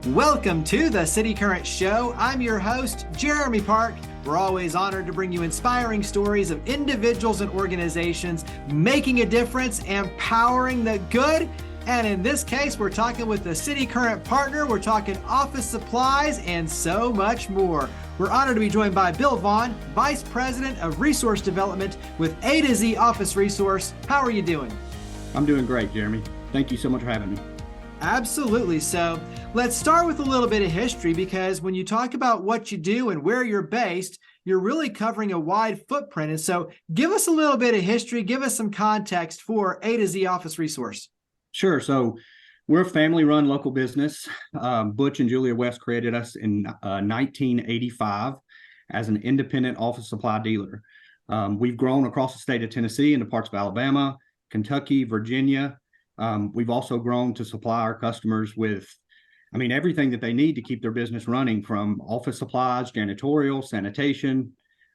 Welcome to the City Current Show. I'm your host, Jeremy Park. We're always honored to bring you inspiring stories of individuals and organizations making a difference and powering the good. And in this case, we're talking with the City Current partner. We're talking office supplies and so much more. We're honored to be joined by Bill Vaughan, Vice President of Resource Development with A to Z Office Resource. How are you doing? I'm doing great, Jeremy. Thank you so much for having me. Absolutely. So let's start with a little bit of history, because when you talk about what you do and where you're based, you're really covering a wide footprint. And so give us a little bit of history, give us some context for A to Z Office Resource. Sure. So we're a family-run local business. Butch and Julia West created us in 1985 as an independent office supply dealer. We've grown across the state of Tennessee into parts of Alabama, Kentucky, Virginia. We've also grown to supply our customers with, everything that they need to keep their business running, from office supplies, janitorial, sanitation,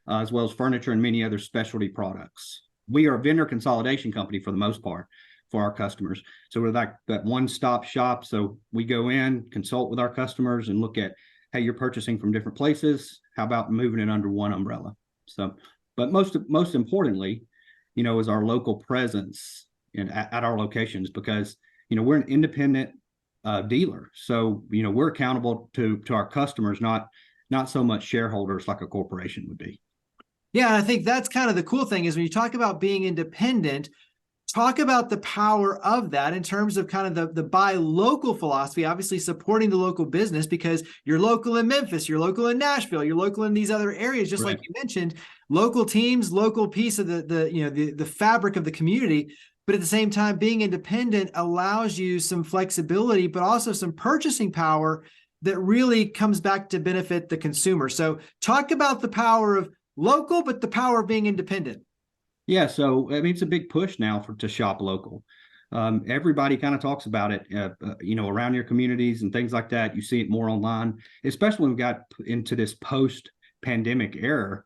as well as furniture and many other specialty products. We are a vendor consolidation company for the most part for our customers. So we're that one-stop shop. So we go in, consult with our customers, and look at, hey, you're purchasing from different places. How about moving it under one umbrella? So, but most importantly, is our local presence at our locations, because we're an independent dealer, so we're accountable to our customers, not so much shareholders like a corporation would be. Yeah, I think that's kind of the cool thing, is when you talk about being independent, talk about the power of that in terms of kind of the buy local philosophy, obviously supporting the local business, because you're local in Memphis, you're local in Nashville, you're local in these other areas, just Right. like you mentioned, local teams, local piece of the fabric of the community. But at the same time, being independent allows you some flexibility, but also some purchasing power that really comes back to benefit the consumer. So talk about the power of local, but the power of being independent. Yeah, so it's a big push now to shop local. Everybody kind of talks about it, around your communities and things like that. You see it more online, especially when we got into this post-pandemic era.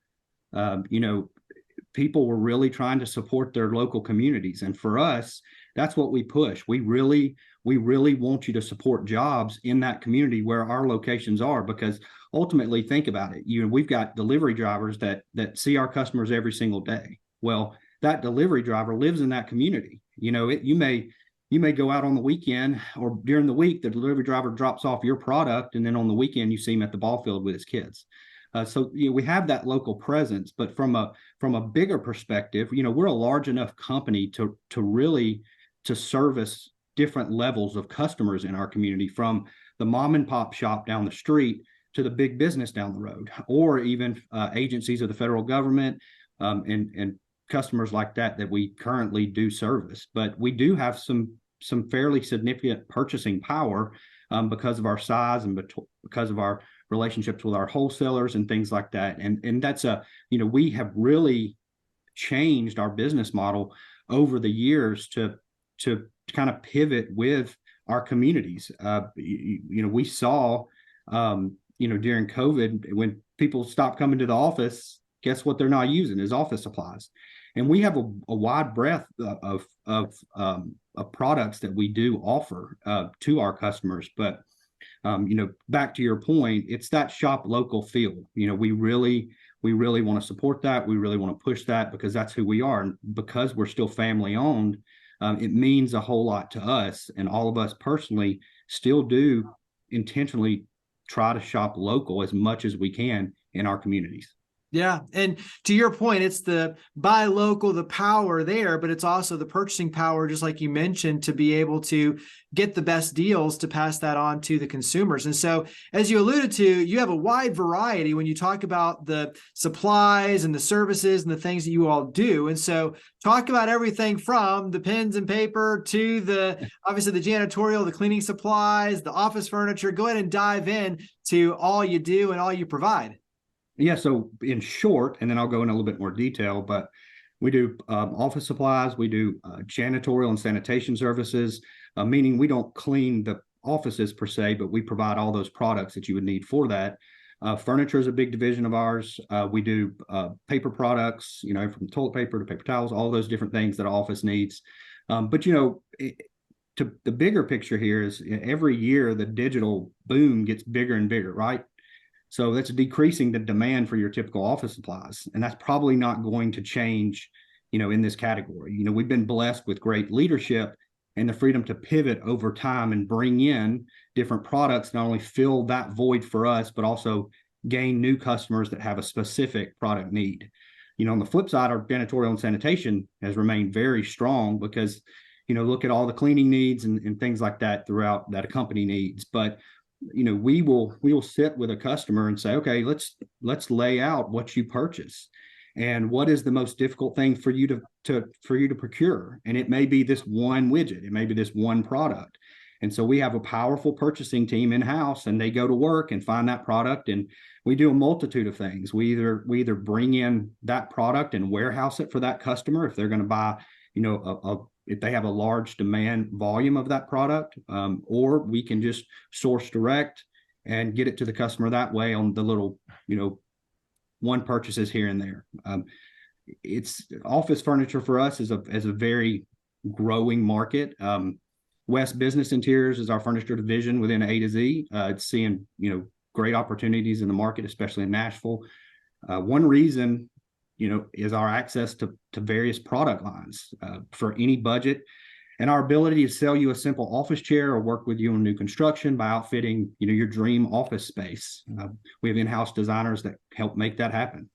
People were really trying to support their local communities. And for us, that's what we push. We really want you to support jobs in that community where our locations are, because ultimately, think about it. We've got delivery drivers that see our customers every single day. Well, that delivery driver lives in that community. You may go out on the weekend, or during the week, the delivery driver drops off your product, and then on the weekend you see him at the ball field with his kids. So we have that local presence, but from a bigger perspective, we're a large enough company to really service different levels of customers in our community, from the mom and pop shop down the street to the big business down the road, or even agencies of the federal government, and customers like that we currently do service. But we do have some fairly significant purchasing power because of our size and because of our relationships with our wholesalers and things like that. And that's we have really changed our business model over the years to kind of pivot with our communities. We saw, during COVID, when people stopped coming to the office, guess what they're not using is office supplies. And we have a wide breadth of products that we do offer to our customers. But back to your point, it's that shop local feel. We really want to support that. We really want to push that, because that's who we are. And because we're still family owned, it means a whole lot to us. And all of us personally still do intentionally try to shop local as much as we can in our communities. Yeah. And to your point, it's the buy local, the power there, but it's also the purchasing power, just like you mentioned, to be able to get the best deals to pass that on to the consumers. And so, as you alluded to, you have a wide variety when you talk about the supplies and the services and the things that you all do. And so talk about everything from the pens and paper to obviously the janitorial, the cleaning supplies, the office furniture. Go ahead and dive in to all you do and all you provide. Yeah, so in short, and then I'll go in a little bit more detail, but we do office supplies, we do janitorial and sanitation services, meaning we don't clean the offices per se, but we provide all those products that you would need for that. Furniture is a big division of ours. We do paper products, from toilet paper to paper towels, all those different things that an office needs. But the bigger picture here is every year the digital boom gets bigger and bigger, right? So that's decreasing the demand for your typical office supplies. And that's probably not going to change, in this category. We've been blessed with great leadership and the freedom to pivot over time and bring in different products, not only fill that void for us, but also gain new customers that have a specific product need. On the flip side, our janitorial and sanitation has remained very strong because, look at all the cleaning needs and things like that throughout that a company needs. But we will sit with a customer and say, okay, let's lay out what you purchase and what is the most difficult thing for you to procure. And it may be this one widget, it may be this one product. And so we have a powerful purchasing team in-house, and they go to work and find that product. And we do a multitude of things. We either bring in that product and warehouse it for that customer if they're going to buy, if they have a large demand volume of that product, or we can just source direct and get it to the customer that way on the little, one purchases here and there. It's office furniture for us is a very growing market. West Business Interiors is our furniture division within A to Z. It's seeing, great opportunities in the market, especially in Nashville. One reason, is our access to various product lines for any budget, and our ability to sell you a simple office chair or work with you on new construction by outfitting, your dream office space. We have in-house designers that help make that happen.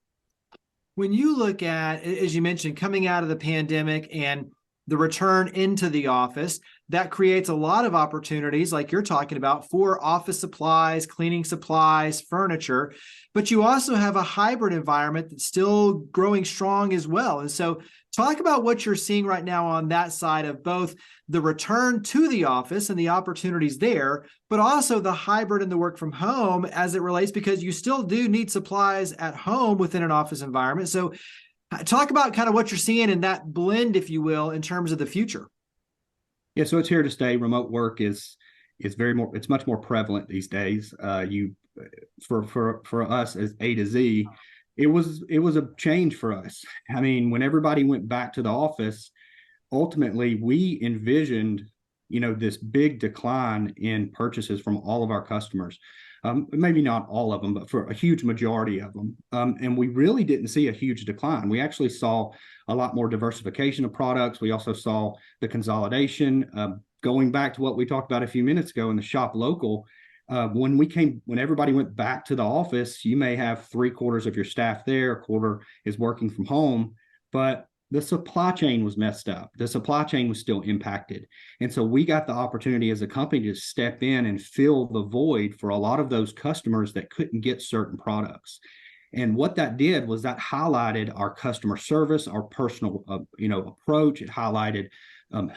When you look at, as you mentioned, coming out of the pandemic and the return into the office, that creates a lot of opportunities like you're talking about for office supplies, cleaning supplies, furniture, but you also have a hybrid environment that's still growing strong as well. And so talk about what you're seeing right now on that side of both the return to the office and the opportunities there, but also the hybrid and the work from home as it relates, because you still do need supplies at home within an office environment. So talk about kind of what you're seeing in that blend, if you will, in terms of the future. Yeah, so it's here to stay. Remote work is it's much more prevalent these days. For us as A to Z, it was a change for us. I mean, when everybody went back to the office, ultimately we envisioned, this big decline in purchases from all of our customers. Maybe not all of them, but for a huge majority of them. And we really didn't see a huge decline. We actually saw a lot more diversification of products. We also saw the consolidation. Going back to what we talked about a few minutes ago in the shop local, when everybody went back to the office, you may have 3/4 of your staff there, a quarter is working from home, but the supply chain was messed up. The supply chain was still impacted. And so we got the opportunity as a company to step in and fill the void for a lot of those customers that couldn't get certain products. And what that did was that highlighted our customer service, our personal, approach. It highlighted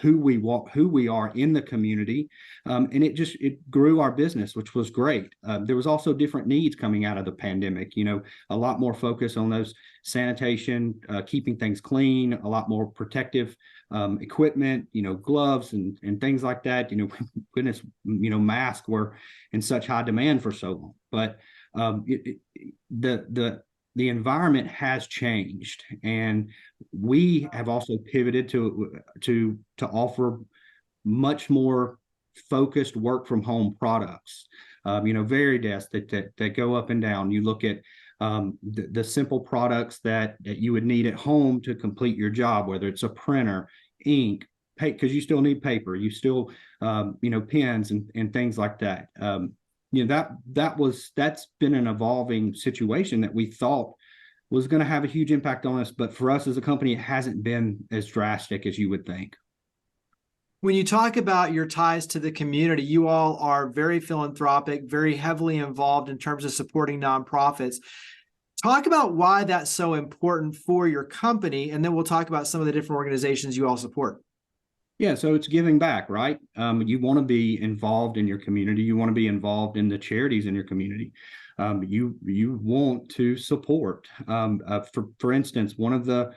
who we are in the community, and it grew our business, which was great. There was also different needs coming out of the pandemic. A lot more focus on those sanitation, keeping things clean, a lot more protective equipment, gloves and things like that. Goodness, masks were in such high demand for so long, but the environment has changed, and we have also pivoted to offer much more focused work from home products. Very desks that go up and down. You look at the simple products that you would need at home to complete your job, whether it's a printer, ink, because you still need paper, you still pens and things like that. That's been an evolving situation that we thought was going to have a huge impact on us, but for us as a company, it hasn't been as drastic as you would think. When you talk about your ties to the community, you all are very philanthropic, very heavily involved in terms of supporting nonprofits. Talk about why that's so important for your company, and then we'll talk about some of the different organizations you all support. Yeah, so it's giving back, right? You want to be involved in your community. You want to be involved in the charities in your community. You want to support. For instance, one of the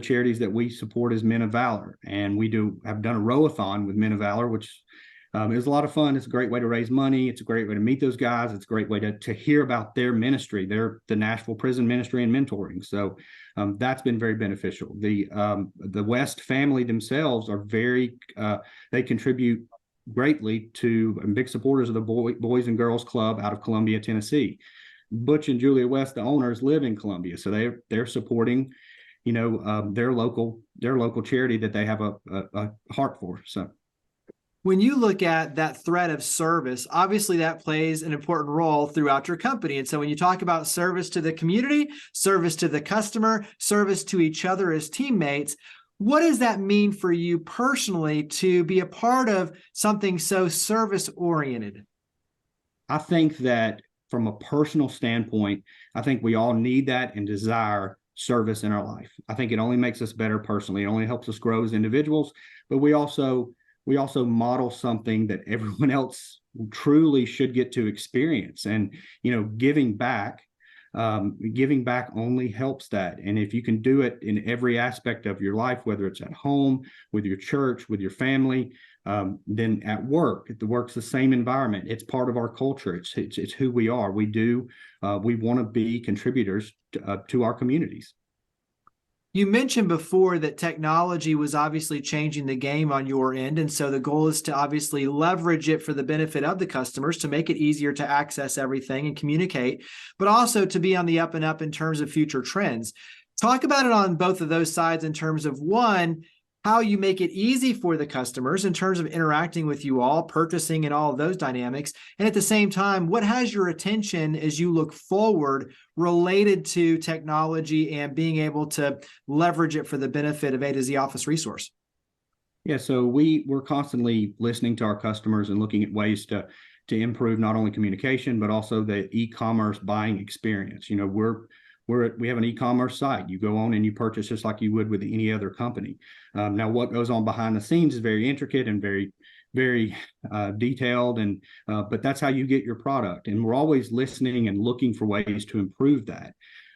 charities that we support is Men of Valor, and we have done a row-a-thon with Men of Valor, which is a lot of fun. It's a great way to raise money. It's a great way to meet those guys. It's a great way to hear about their ministry, the Nashville Prison Ministry and mentoring. So That's been very beneficial. The West family themselves are they contribute greatly to and big supporters of the Boys and Girls Club out of Columbia, Tennessee. Butch and Julia West, the owners, live in Columbia, so they're supporting, their local charity that they have a heart for. So when you look at that thread of service, obviously that plays an important role throughout your company. And so when you talk about service to the community, service to the customer, service to each other as teammates, what does that mean for you personally to be a part of something so service oriented? I think that from a personal standpoint, I think we all need that and desire service in our life. I think it only makes us better personally. It only helps us grow as individuals, but we also model something that everyone else truly should get to experience. And, giving back only helps that. And if you can do it in every aspect of your life, whether it's at home, with your church, with your family, then at work, the work's the same environment. It's part of our culture. It's who we are. We want to be contributors to our communities. You mentioned before that technology was obviously changing the game on your end. And so the goal is to obviously leverage it for the benefit of the customers to make it easier to access everything and communicate, but also to be on the up and up in terms of future trends. Talk about it on both of those sides in terms of, one, how you make it easy for the customers in terms of interacting with you all, purchasing and all of those dynamics. And at the same time, what has your attention as you look forward related to technology and being able to leverage it for the benefit of A to Z office resource? Yeah, so we're constantly listening to our customers and looking at ways to improve not only communication, but also the e-commerce buying experience. We have an e-commerce site. You go on and you purchase just like you would with any other company. Now, what goes on behind the scenes is very intricate and very, very detailed, but that's how you get your product. And we're always listening and looking for ways to improve that.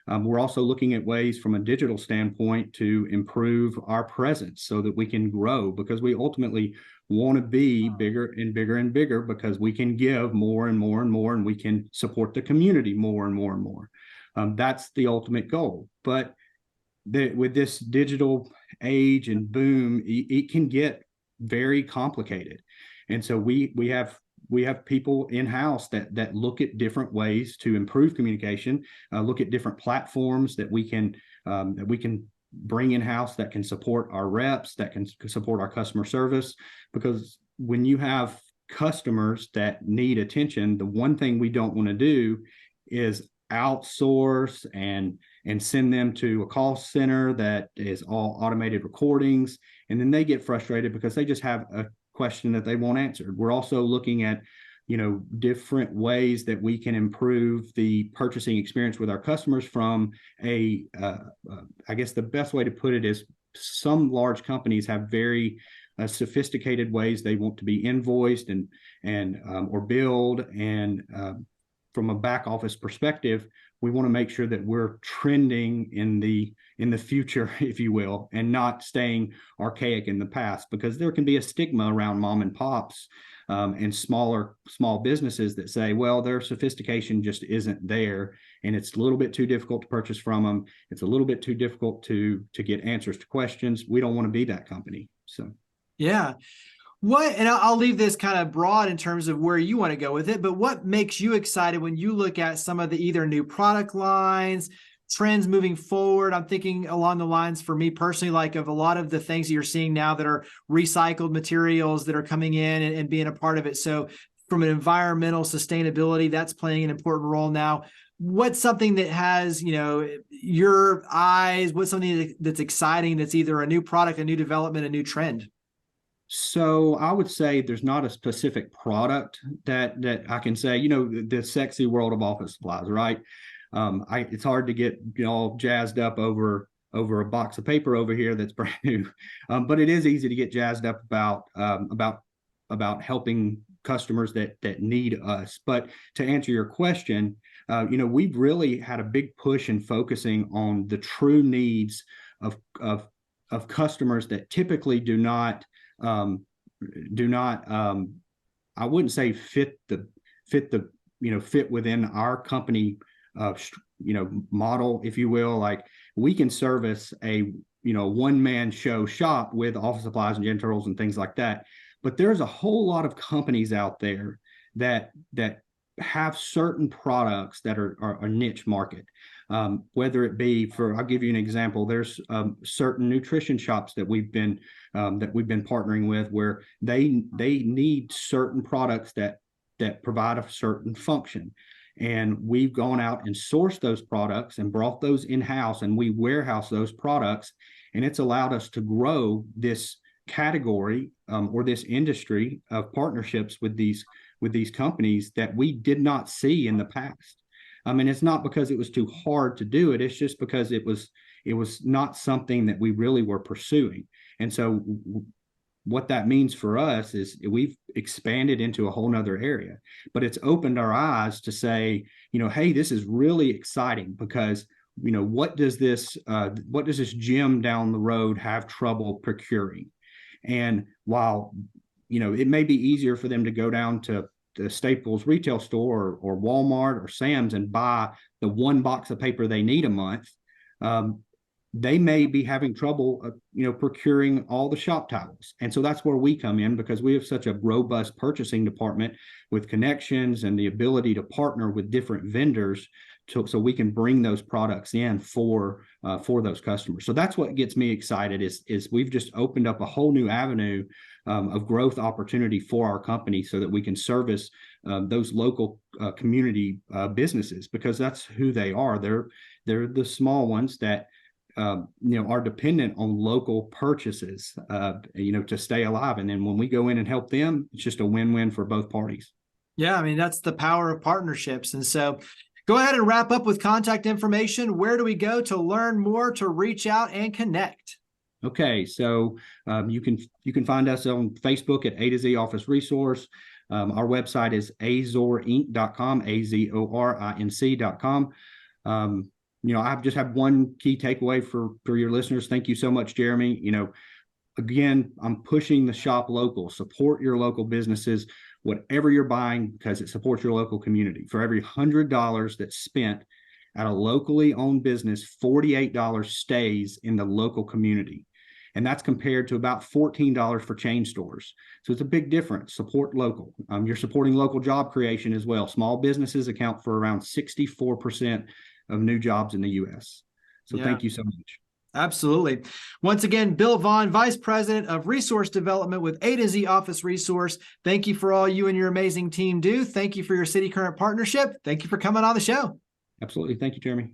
We're also looking at ways from a digital standpoint to improve our presence so that we can grow, because we ultimately want to be bigger and bigger and bigger, because we can give more and more and more, and we can support the community more and more and more. That's the ultimate goal. But with this digital age and boom, it can get very complicated. And so we have people in-house that look at different ways to improve communication, look at different platforms that we can bring in-house that can support our reps, that can support our customer service. Because when you have customers that need attention, the one thing we don't want to do is outsource and send them to a call center that is all automated recordings, and then they get frustrated because they just have a question that they want answered. We're also looking at different ways that we can improve the purchasing experience with our customers from I guess the best way to put it is, some large companies have very sophisticated ways they want to be invoiced and or billed, and from a back office perspective, we want to make sure that we're trending in the future, if you will, and not staying archaic in the past, because there can be a stigma around mom and pops and small businesses that say, well, their sophistication just isn't there, and it's a little bit too difficult to purchase from them. It's a little bit too difficult to get answers to questions. We don't want to be that company. So, yeah. And I'll leave this kind of broad in terms of where you want to go with it, but what makes you excited when you look at some of the either new product lines, trends moving forward? I'm thinking along the lines, for me personally, like of a lot of the things that you're seeing now that are recycled materials that are coming in and being a part of it. So from an environmental sustainability, that's playing an important role now. What's something that has, your eyes? What's something that's exciting, that's either a new product, a new development, a new trend? So I would say there's not a specific product that I can say, the sexy world of office supplies, right? It's hard to get all jazzed up over a box of paper over here that's brand new, but it is easy to get jazzed up about helping customers that need us. But to answer your question, we've really had a big push in focusing on the true needs of customers that typically do not I wouldn't say fit within our company model, if you will. Like, we can service a one-man show shop with office supplies and janitorials and things like that. But there's a whole lot of companies out there that have certain products that are a niche market. Whether it be I'll give you an example. There's certain nutrition shops that we've been partnering with, where they need certain products that provide a certain function. And we've gone out and sourced those products and brought those in-house, and we warehouse those products. And it's allowed us to grow this category or this industry of partnerships with these companies that we did not see in the past. I mean, it's not because it was too hard to do it. It's just because it was not something that we really were pursuing. And so what that means for us is we've expanded into a whole nother area, but it's opened our eyes to say, hey, this is really exciting, because what does this gym down the road have trouble procuring? And while it may be easier for them to go down to the Staples retail store or Walmart or Sam's and buy the one box of paper they need a month, they may be having trouble, procuring all the shop towels. And so that's where we come in, because we have such a robust purchasing department with connections and the ability to partner with different vendors so we can bring those products in for those customers. So that's what gets me excited is we've just opened up a whole new avenue of growth opportunity for our company, so that we can service those local community businesses, because that's who they are. They're the small ones that are dependent on local purchases, to stay alive. And then when we go in and help them, it's just a win-win for both parties. Yeah, I mean, that's the power of partnerships. And so go ahead and wrap up with contact information. Where do we go to learn more, to reach out and connect? Okay, so you can find us on Facebook at A to Z Office Resource. Our website is azorinc.com, AZORINC.com. I just have one key takeaway for your listeners. Thank you so much, Jeremy. Again, I'm pushing the shop local. Support your local businesses, whatever you're buying, because it supports your local community. For every $100 that's spent at a locally owned business, $48 stays in the local community. And that's compared to about $14 for chain stores. So it's a big difference. Support local. You're supporting local job creation as well. Small businesses account for around 64% of new jobs in the U.S. So Thank you so much. Absolutely. Once again, Bill Vaughan, Vice President of Resource Development with A to Z Office Resource. Thank you for all you and your amazing team do. Thank you for your City Current partnership. Thank you for coming on the show. Absolutely. Thank you, Jeremy.